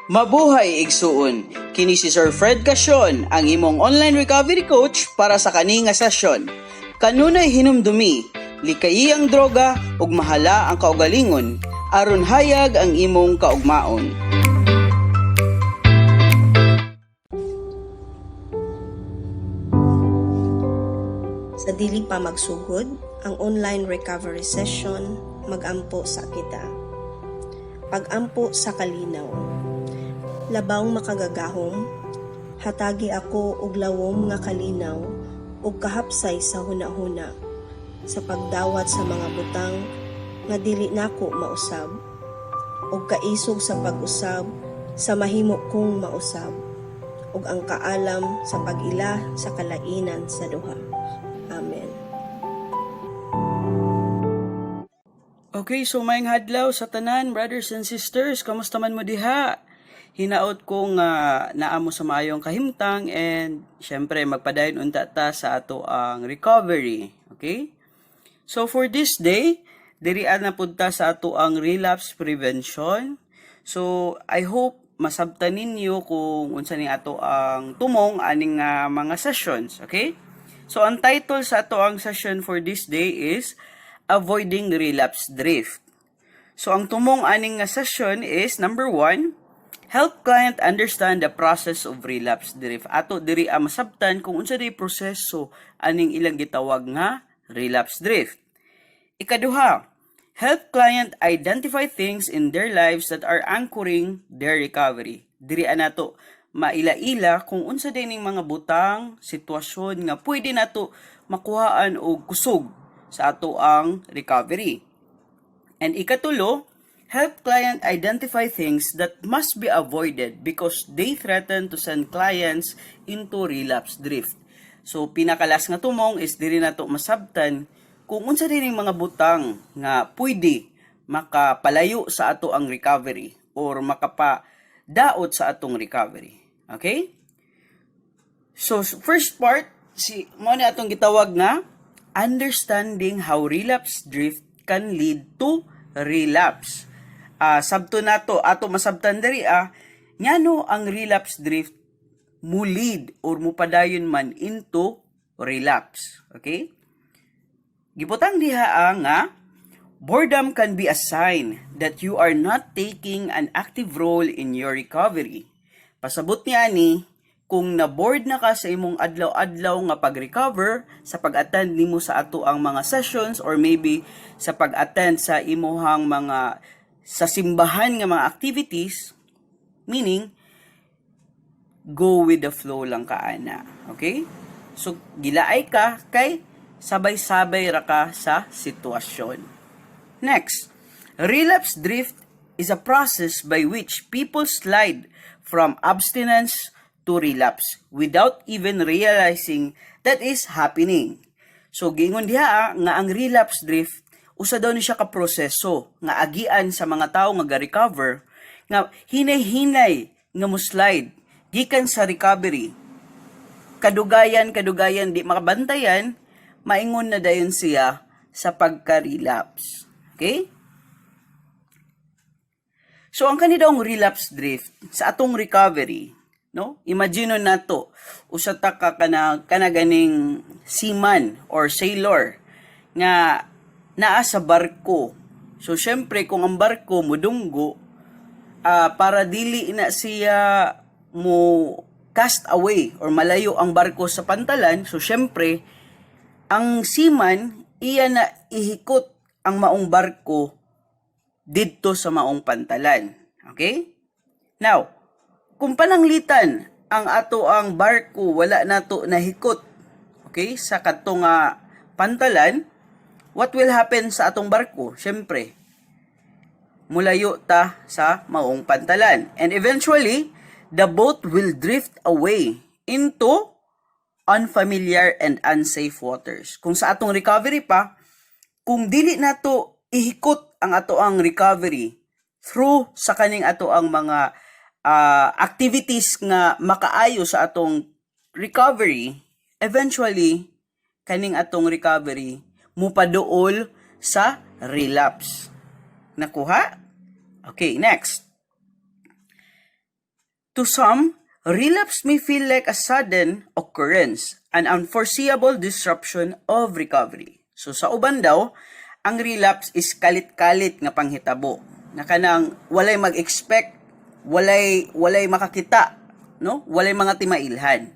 Mabuhay igsuon! Kini si Sir Fred Casyon, ang imong online recovery coach para sa kani nga sesyon. Kanunay hinumdumi, likayi ang droga ug mahala ang kaugalingon, aron hayag ang imong kaugmaon. Sa dili pa magsugod, ang online recovery session magampo sa kita. Pagampo sa kalinaw. Labang makagagahom, hatagi ako og lawom nga kalinaw ug kahapsay sa hunahuna sa pagdawat sa mga butang nga dili nako mausab ug kaisog sa pag-usab sa mahimo kong mausab ug ang kaalam sa pag-ila sa kalainan sa duha. Amen. Okay, so maayong hadlaw sa tanan, brothers and sisters, kamusta man mo diha? Hinaot kong naamo sa maayong kahimtang and syempre magpadayon unta ta sa ato ang recovery. Okay? So for this day, dirian na punta sa ato ang relapse prevention. So I hope masabtan ninyo kung unsa ni ato ang tumong aning mga sessions. Okay? So ang title sa ato ang session for this day is Avoiding Relapse Drift. So ang tumong aning session is number 1, help client understand the process of relapse drift. Ato diri masabtan kung unsa day proseso aning ilang gitawag nga relapse drift. Ikaduha, help client identify things in their lives that are anchoring their recovery. Diri nato maila-ila kung unsa day ning mga butang, sitwasyon nga pwede nato makuhaan og kusog sa ato ang recovery. And ikatulo, help client identify things that must be avoided because they threaten to send clients into relapse drift. So pinakalas nga tumong is diri nato masabtan kung unsa din mga butang nga pwede makapalayo sa ato ang recovery or makapadaot sa atong recovery. Okay? So first part, mo na atong gitawag nga understanding how relapse drift can lead to relapse. Sabto nato ato masabtan diri ngano ang relapse drift mo lead or mo padayon man into relapse. Okay? Gibutang diha nga boredom can be a sign that you are not taking an active role in your recovery. Pasabot niya ni kung na-bored na ka sa imong adlaw-adlaw nga pag-recover, sa pag-attend nimo sa ato ang mga sessions or maybe sa pag-attend sa imuhang mga sa simbahan nga mga activities, meaning go with the flow lang ka ana. Okay? So gilaay ka kay sabay-sabay ra ka sa sitwasyon. Next, relapse drift is a process by which people slide from abstinence to relapse without even realizing that is happening. So gingon diha nga ang relapse drift usa daw ni siya ka proseso nga agian sa mga tawo nga ga-recover nga hinay-hinay nga mo-slide gikan sa recovery. Kadugayan di makabantayan, maingon na dayon siya sa pagka-relapse. Okay? So ang kanidong relapse drift sa atong recovery, no? Imagine nato usa ta ka ganing seaman or sailor nga naa sa barko. So syempre kung ang barko mudunggo para dili na siya mo cast away or malayo ang barko sa pantalan, so syempre ang seaman iya na ihikot ang maong barko didto sa maong pantalan. Okay? Now, kung pananglitan ang ato ang barko wala nato nahikot, okay, sa katong pantalan, what will happen sa atong barko? Syempre, mulayo ta sa maong pantalan. And eventually, the boat will drift away into unfamiliar and unsafe waters. Kung sa atong recovery pa, kung dili nato ihikot ang ato ang recovery through sa kaning ato ang mga activities nga makaayo sa atong recovery, eventually, kaning atong recovery, mupaduol sa relapse. Nakuha? Okay, next. To some, relapse may feel like a sudden occurrence, an unforeseeable disruption of recovery. So sa uban daw, ang relapse is kalit-kalit nga panghitabo. Na kanang walay mag-expect, walay makakita, no? Walay mga timailhan.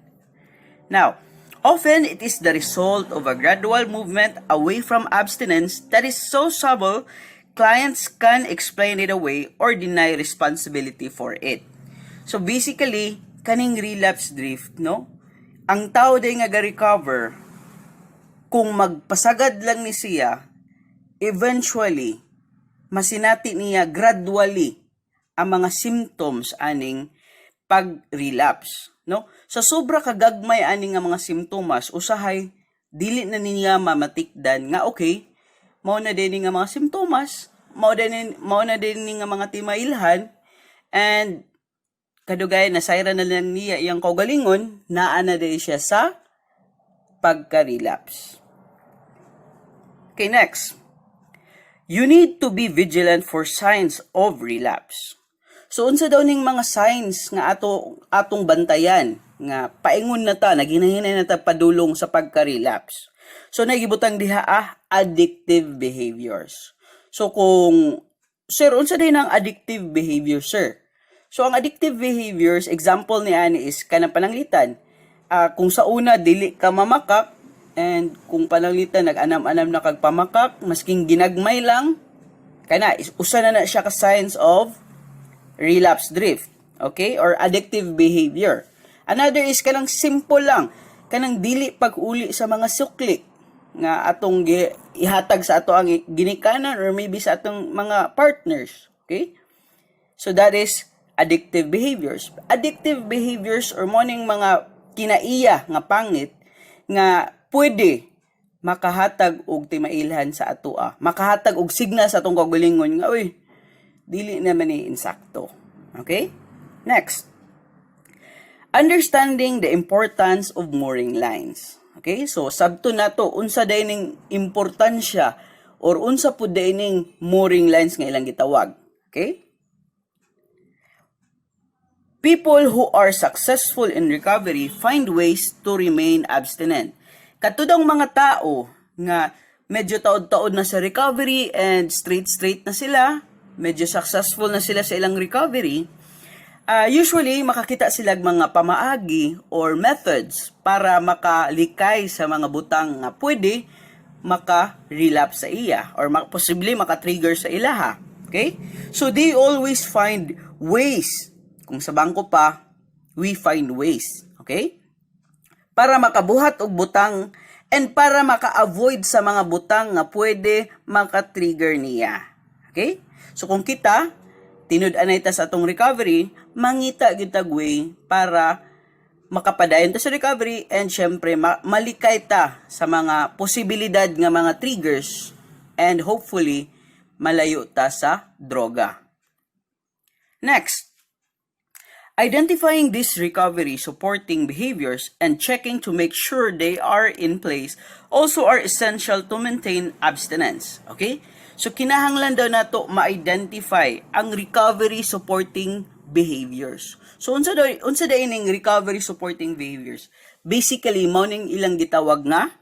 Now, often it is the result of a gradual movement away from abstinence that is so subtle, clients can explain it away or deny responsibility for it. So basically, kaning relapse drift, no? Ang tao day nga ga-recover, kung magpasagad lang ni siya, eventually, masinati niya gradually ang mga symptoms aning pag-relapse, no? Sa sobra kagagmay aning nga mga simptomas, usahay dili na niya mamatikdan nga okay, mao na din nga mga simptomas, mao na din nga mga timailhan, and kadugay nasayra na lang niya iyang kaugalingon, naa na din siya sa pagka-relapse. Okay, next. You need to be vigilant for signs of relapse. So, unsa daw ning mga signs nga atong bantayan nga paingon na ta, naghinay na ta padulong sa pagka-relapse. So, nagibutang diha addictive behaviors. So, sir, unsa din ang addictive behavior, sir? So, ang addictive behaviors, example ni ani is kanang pananglitan. Kung sa una, dili ka mamakak, and kung pananglitan, nag-anam-anam na kagpamakak, masking ginagmay lang, kana, usa na siya ka signs of relapse drift. Okay? Or addictive behavior. Another is kanang simple lang, kanang dili pag-uli sa mga sukli nga atong ihatag sa ato ang ginikanan or maybe sa atong mga partners. Okay? So that is addictive behaviors. Addictive behaviors or morning mga kinaiya nga pangit nga pwede makahatag og timailhan sa atoa. Makahatag og signal sa atong kaugalingon nga uy, dili naman ni insakto. Okay? Next. Understanding the importance of mooring lines. Okay? So sabto nato unsa day ning importansya or unsa pud day ning mooring lines nga ilang gitawag. Okay? People who are successful in recovery find ways to remain abstinent. Katudang mga tao nga medyo taod-taod na sa recovery and straight na sila, medyo successful na sila sa ilang recovery, usually makakita sila mga pamaagi or methods para makalikay sa mga butang nga pwede maka-relapse sa iya or posible maka-trigger sa ilaha. Okay? So they always find ways. Kung sa bangko pa, we find ways. Okay? Para makabuhat og butang and para maka-avoid sa mga butang nga pwede maka-trigger niya. Okay? So kung kita, tinud-anay ta sa atong recovery, mangita gitag way para makapadayon ta sa recovery and syempre malikay ta sa mga posibilidad nga mga triggers and hopefully malayo ta sa droga. Next. Identifying these recovery supporting behaviors and checking to make sure they are in place also are essential to maintain abstinence. Okay? So, kinahanglan daw nato ma-identify ang recovery supporting behaviors. So, unsa daw ining recovery supporting behaviors? Basically, mao ning ilang gitawag nga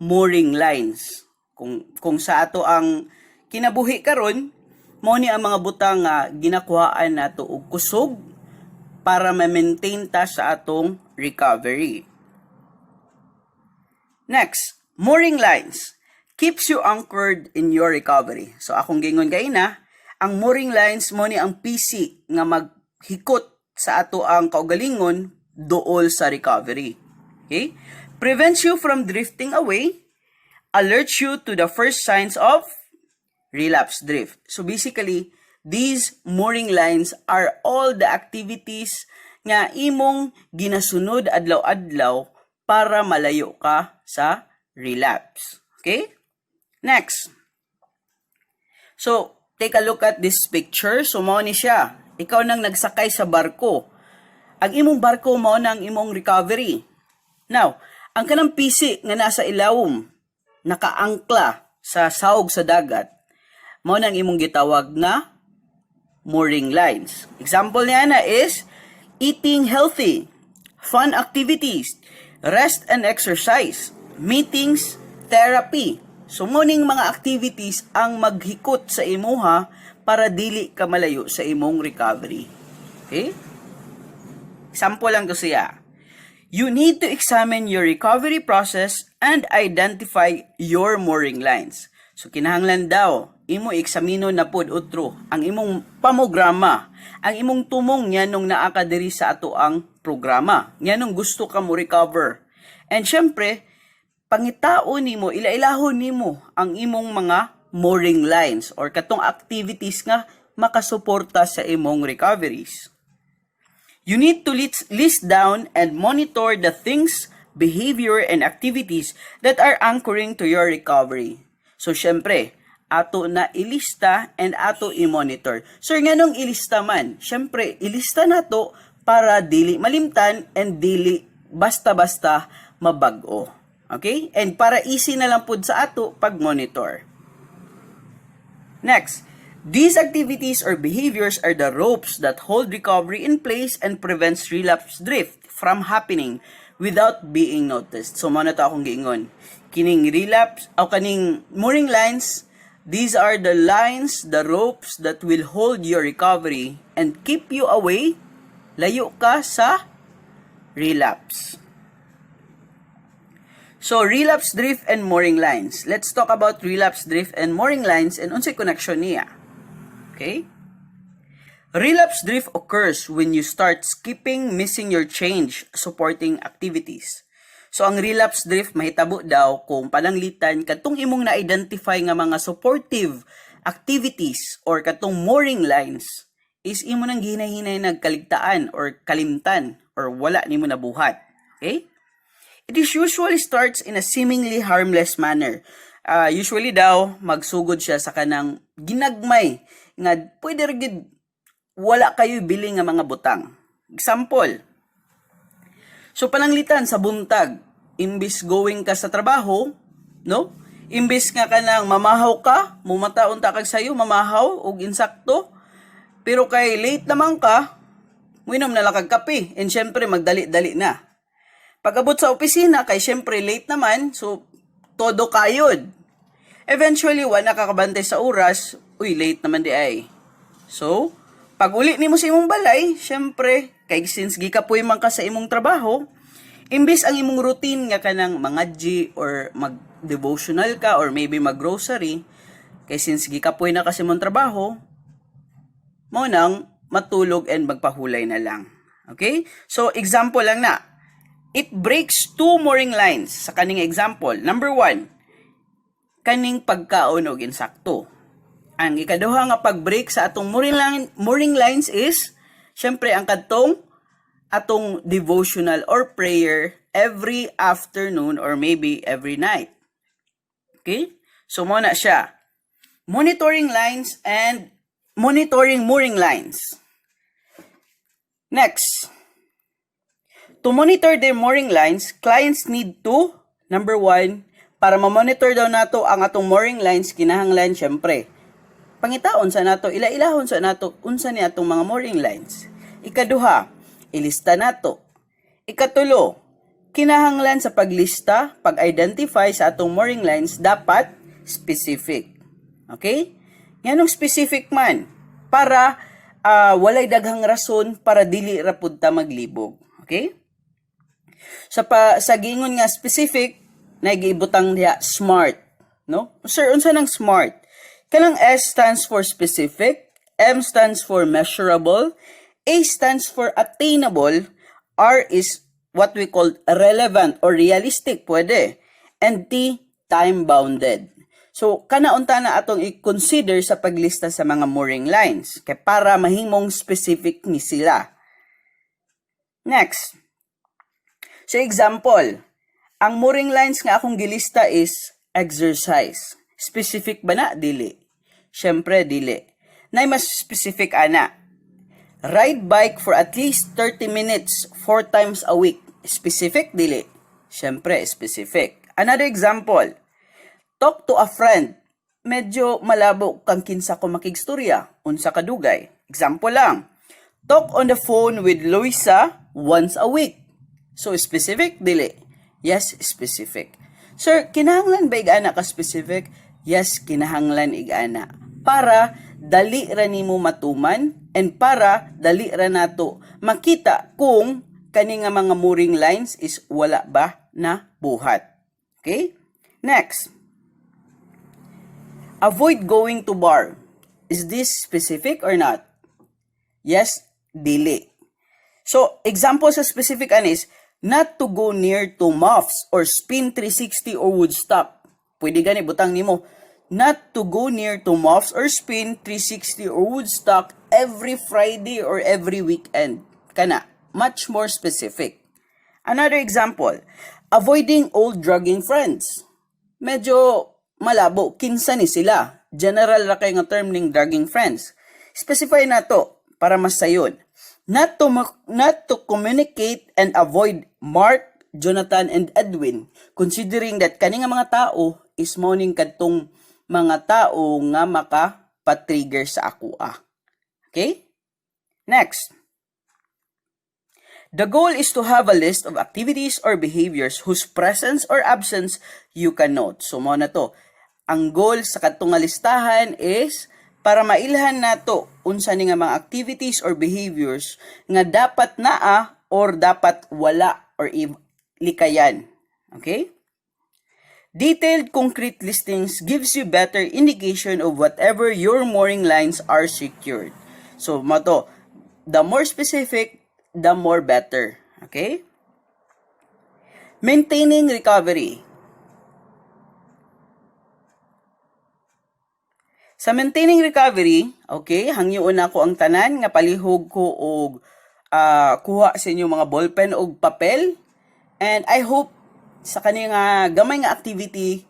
mooring lines. Kung sa ato ang kinabuhi karon, mao ni ang mga butang nga ginakuhaan nato og kusog para ma-maintain ta sa atong recovery. Next, mooring lines keeps you anchored in your recovery. So akong gingon kay na, ang mooring lines mo ni ang PC nga maghikot sa ato ang kaugalingon dool sa recovery. Okay? Prevents you from drifting away, alerts you to the first signs of relapse drift. So basically, these mooring lines are all the activities nga imong ginasunod adlaw-adlaw para malayo ka sa relapse. Okay? Next. So, take a look at this picture. So, mao ni siya. Ikaw nang nagsakay sa barko. Ang imong barko mao na ang imong recovery. Now, ang kanang PC nga nasa ilawom, nakaangkla sa sahog sa dagat, mao na ang imong gitawag na mooring lines. Example niya na is, eating healthy, fun activities, rest and exercise, meetings, therapy. So muning mga activities ang maghikot sa imuha para dili ka malayo sa imong recovery. Okay? Sample lang to siya. You need to examine your recovery process and identify your mooring lines. So kinahanglan daw, imo eksamino na pod utro ang imong pamograma, ang imong tumong nya nung naakadiri sa ato ang programa. Nya nung gusto ka mo recover. And syempre, pangitaon nimo, ilailahon nimo ang imong mga mooring lines or katong activities nga makasuporta sa imong recoveries. You need to list down and monitor the things, behavior, and activities that are anchoring to your recovery. So, syempre, ato na ilista and ato i-monitor. So, nga nung ilista man, syempre, ilista na to para dili malimtan and dili basta-basta mabago. Okay? And para easy na lang po sa ato pag-monitor. Next, these activities or behaviors are the ropes that hold recovery in place and prevents relapse drift from happening without being noticed. So, muna to akong giingon. Kining relapse, o kaning mooring lines, these are the lines, the ropes that will hold your recovery and keep you away, layo ka sa relapse. So, relapse drift and mooring lines. Let's talk about relapse drift and mooring lines and unsay connection niya. Okay? Relapse drift occurs when you start skipping, missing your change, supporting activities. So, ang relapse drift mahitabo daw kung pananglitan katong imong na-identify nga mga supportive activities or katong mooring lines is imo nang ginahinay nagkaligtaan or kalimtan or wala nimo nabuhat. Okay? It is usually starts in a seemingly harmless manner. Usually daw, magsugod siya sa kanang ginagmay nga pwede rin wala kayo bili nga mga butang. Example, so pananglitan sa buntag, imbis going ka sa trabaho, no? Imbis nga kanang mamahaw ka, mumataon ta kag sayo, mamahaw og insakto, pero kay late naman ka, muinom na lang kag kape, and syempre magdali-dali na. Pag-abot sa opisina, kay syempre late naman, so todo kayod. Eventually, wala kakabantay sa oras, uy, late naman di ay. So, pag uli ni mo sa imong balay, syempre, kay since gikapoy man ka sa imong trabaho, imbis ang imong routine nga kanang mangadji or mag-devotional ka or maybe mag-grocery, kay since gikapoy na ka sa imong trabaho, mo nang matulog and magpahulay na lang. Okay? So, example lang na. It breaks two mooring lines sa kaning example. Number 1, kaning pagkaon og insakto. Ang ikaduha nga pag-break sa atong mooring lines is, syempre, ang katong atong devotional or prayer every afternoon or maybe every night. Okay? So, muna siya. Monitoring lines and monitoring mooring lines. Next. To monitor their mooring lines, clients need to, number 1, para ma-monitor daw nato ang atong mooring lines, kinahanglan, syempre, pangitaon sa nato, ilailahon sa nato, unsa ni atong mga mooring lines. Ikaduha, ilista nato. Ikatulo, kinahanglan sa paglista, pag-identify sa atong mooring lines, dapat specific. Okay? Nganong specific man, para walay daghang rason para dili ra pud ta maglibog. Okay? Sa gingon nga specific, nagiibutang diha SMART, no? Sir, unsa nang SMART? Kanang S stands for specific, M stands for measurable, A stands for attainable, R is what we call relevant or realistic, pwede, and T, time-bounded. So, kanaunta na atong i-consider sa paglista sa mga mooring lines, kay para mahimong specific ni sila. Next. So, example, ang mooring lines nga akong gilista is exercise. Specific ba na? Dili. Syempre, dili. Nay mas specific ana. Ride bike for at least 30 minutes 4 times a week. Specific? Dili. Syempre, specific. Another example, talk to a friend. Medyo malabo kang kinsa ko makigstorya. Unsa kadugay. Example lang, Talk on the phone with Luisa once a week. So, specific? Dili. Yes, specific. Sir, kinahanglan ba igana ka specific? Yes, kinahanglan igana. Para dali ra nimo matuman and para dali ra nato makita kung kani nga mga mooring lines is wala ba na buhat. Okay? Next. Avoid going to bar. Is this specific or not? Yes, dili. So, example sa specific is, not to go near to MIOPs or spin 360 or Woodstock. Pwede gani, butang nimo. Not to go near to MIOPs or spin 360 or Woodstock every Friday or every weekend. Kana, much more specific. Another example, avoiding old drugging friends. Medyo malabo, kinsa ni sila. General ra kay nga term ning drugging friends. Specify na to para mas sayon. Not to communicate and avoid Mark, Jonathan, and Edwin, considering that kani nga mga tao is morning kadtong mga tao nga maka-trigger sa akua. Okay? Next. The goal is to have a list of activities or behaviors whose presence or absence you can note. So, mo na to. Ang goal sa kadtong nga listahan is para mailhan nato unsa ni nga mga activities or behaviors nga dapat naa or dapat wala or likayan. Okay? Detailed concrete listings gives you better indication of whatever your mooring lines are secured. So, mo to, the more specific, the more better. Okay? Maintaining recovery. Sa maintaining recovery, okay, hangyoon ako ang tanan nga palihog ko og kuha sa inyo mga ballpen og papel. And I hope sa kani nga gamay nga activity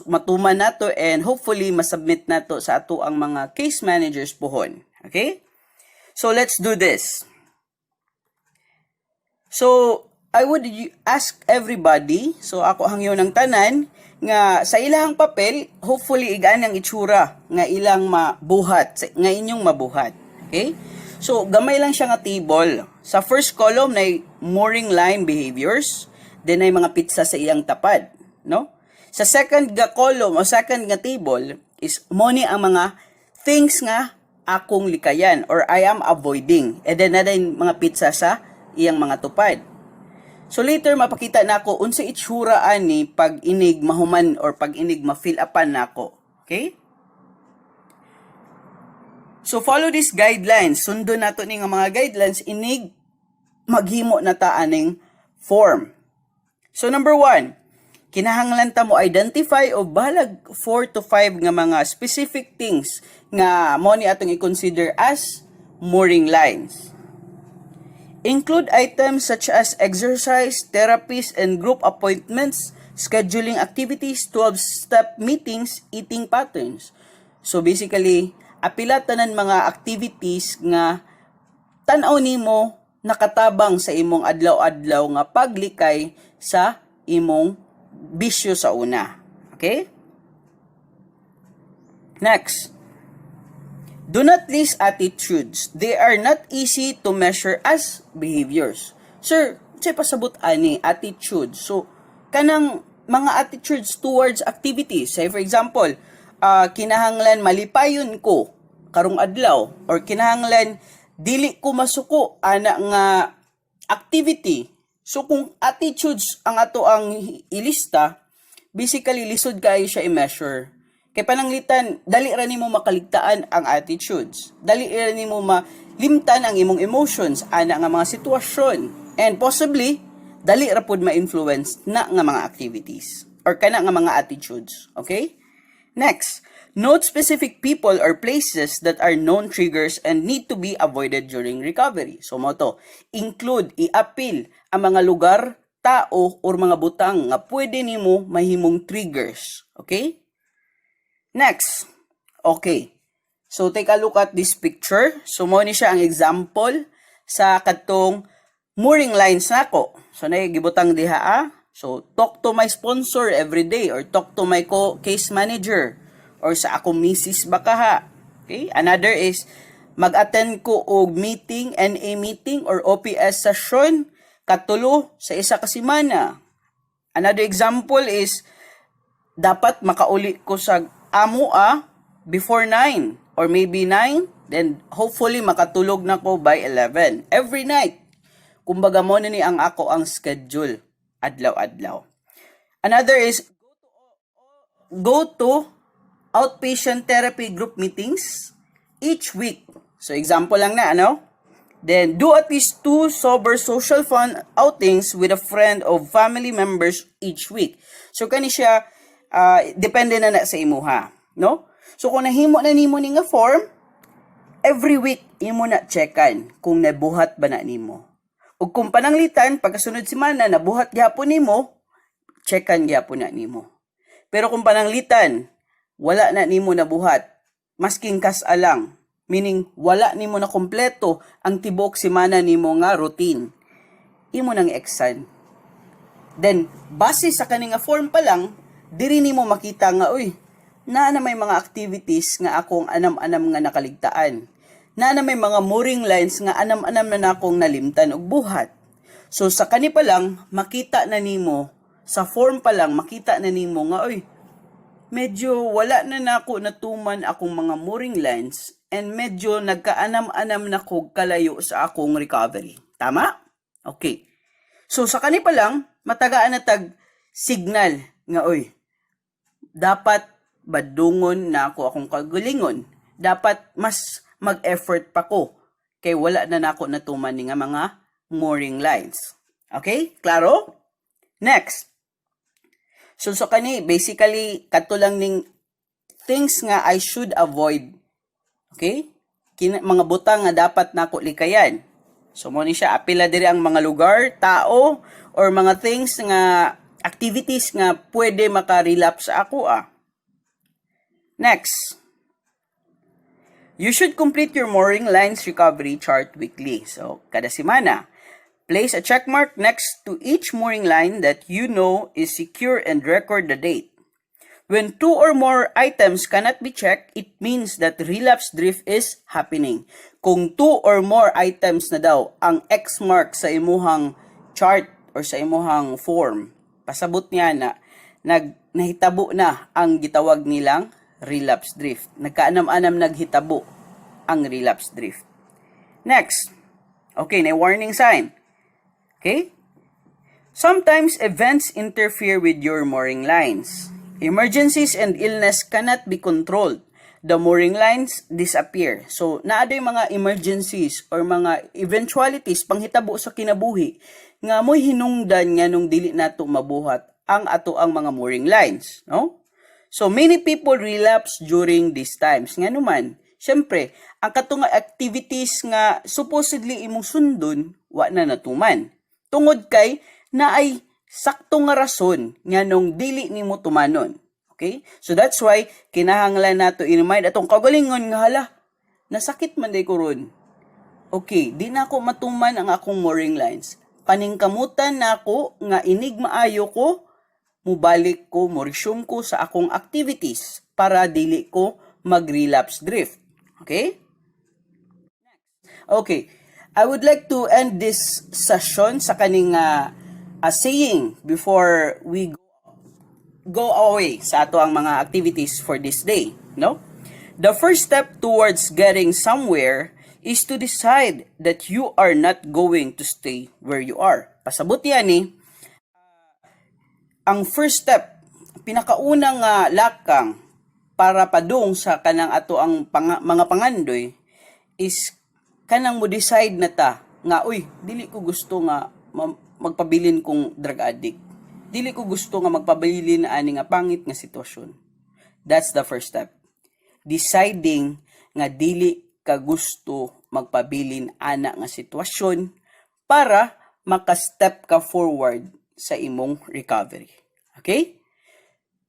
matuman nato and hopefully masubmit nato sa ato ang mga case managers pohon. Okay? So let's do this. So I would ask everybody, so ako hangyo ng tanan, nga sa ilang papel, hopefully igaan ang itsura nga ilang mabuhat, nga inyong mabuhat. Okay? So, gamay lang siya nga table. Sa first column na mooring line behaviors, then ay mga pizza sa iyang tapad. No? Sa second nga column o second nga table is money ang mga things nga akong likayan or I am avoiding. And then na din mga pizza sa iyang mga tupad. So later mapakita nako unsa itsura ani pag inig mahuman or pag inig ma-fill upan nako. Okay? So follow these guidelines. Sundon nato ni nga mga guidelines inig maghimo na ta aning form. So number 1, kinahanglan ta mo identify o balag 4 to 5 nga mga specific things nga mo ni atong i-consider as mooring lines. Include items such as exercise, therapies, and group appointments, scheduling activities, 12-step meetings, eating patterns. So basically, apila tanan mga activities nga tan-aw nimo nakatabang sa imong adlaw-adlaw nga paglikay sa imong bisyo sa una. Okay? Next. Do not list attitudes. They are not easy to measure as behaviors. Sir, say pasabot ani attitude. So, kanang mga attitudes towards activities. Say for example, kinahanglan malipayon ko karong adlaw or kinahanglan dili ko masuko ana nga activity. So kung attitudes ang ato ang ilista, basically lisod kayo siya i-measure. Kay pananglitan, dali ra nimo makaligtaan ang attitudes. Dali ra nimo malimtan ang imong emotions ana nga mga sitwasyon. And possibly, dali ra pud ma-influence na nga mga activities or kana nga mga attitudes. Okay? Next, note specific people or places that are known triggers and need to be avoided during recovery. So mo to, include, i-appeal ang mga lugar, tao, or mga butang nga pwede nimo mahimong triggers. Okay? Next, okay. So, take a look at this picture. So, mo ni siya ang example sa katong mooring lines nako. So, gibutang diha So, talk to my sponsor every day or talk to my case manager or sa akong misis baka ha. Okay? Another is, mag-attend ko og meeting, NA meeting or OPS session katulo sa isa ka semana. Another example is dapat makauli ko sa before 9 or maybe 9, then hopefully makatulog na ko by 11 every night. Kumbaga mo na ni ang ako ang schedule adlaw-adlaw. Another is go to outpatient therapy group meetings each week. So example lang na Then do at least 2 sober social fun outings with a friend of family members each week. So kani siya depende na sa imuha, no? So kung nahimo na nimo ni nga form, every week imo na checkan kung nabuhat ba na nimo. Ug kung pananglitan pagkasunod semana nabuhat gyapon nimo, checkan gyapon na nimo. Pero kung pananglitan wala na nimo nabuhat, masking kas-alang, meaning wala nimo na kompleto ang tibok semana nimo nga routine, imo nang exam. Then base sa kaning nga form pa lang, diri nimo makita nga na may mga activities nga akong anam-anam nga nakaligtaan. Na may mga mooring lines nga anam-anam na akong nalimtan og buhat. So sa kani pa lang makita na nimo, sa form pa lang makita na nimo nga medyo wala na nako natuman akong mga mooring lines and medyo nagkaanam-anam na ko kalayo sa akong recovery. Tama? Okay. So sa kani pa lang matagaan na tag signal nga dapat badungon na ako akong kagalingon. Dapat mas mag-effort pa ko kay wala na nako natuman ni nga mga mooring lines. Okay? Klaro? Next. So kani basically kato lang ning things nga I should avoid. Okay? Mga butang nga dapat nako likayan. So mo ni siya apila diri ang mga lugar, tao or mga things nga activities nga pwede maka-relapse sa ako Next. You should complete your mooring lines recovery chart weekly. So, kada semana, place a check mark next to each mooring line that you know is secure and record the date. When 2 or more items cannot be checked, it means that relapse drift is happening. Kung 2 or more items na daw ang X mark sa imuhang chart or sa imuhang form, pasabot niya na nahitabo na ang gitawag nilang relapse drift. Nagkaanam-anam naghitabo ang relapse drift. Next. Okay, na warning sign. Okay? Sometimes events interfere with your mooring lines. Emergencies and illness cannot be controlled. The mooring lines disappear. So, naaday mga emergencies or mga eventualities panghitabo sa kinabuhi nga mo'y hinungdan nga nung dili nato mabuhat ang ato ang mga mooring lines, no? So, many people relapse during these times. Nga naman, syempre, ang katong activities nga supposedly imong sundon, wa na natuman. Tungod kay, na ay sakto nga rason nga nung dili nimo tumanon. Okay? So, that's why, kinahanglan nato in-mind atong kagalingon nga hala, nasakit man day ko ron. Okay, di na ako matuman ang akong mooring lines. Paningkamutan na ako nga inig maayo ko, mubalik ko, mo-resume ko sa akong activities para dili ko mag-relapse drift. Okay? Okay. I would like to end this session sa kaning saying before we go away sa ato ang mga activities for this day. No? The first step towards getting somewhere is to decide that you are not going to stay where you are. Pasabot yan ang first step, pinakaunang lakang para padung sa kanang ato ang mga pangandoy is kanang mo decide na ta nga dili ko gusto nga magpabilin kong drug addict. Dili ko gusto nga magpabilin ani nga pangit nga sitwasyon. That's the first step. Deciding nga dili ka gusto magpabilin ana nga sitwasyon para maka-step ka forward sa imong recovery. Okay?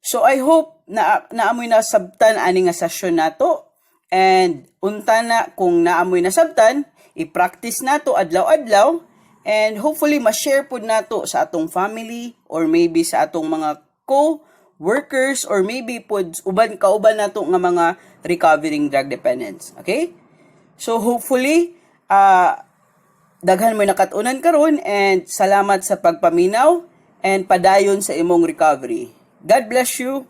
So I hope na naamoy na sabtan ani nga session nato, and unta na kung naamoy na sabtan, i-practice nato adlaw-adlaw, and hopefully ma-share pud nato sa atong family or maybe sa atong mga co-workers or maybe pud kauban nato nga mga recovering drug dependents. Okay? So hopefully, daghan mo nakatunan karon and salamat sa pagpaminaw and padayon sa imong recovery. God bless you.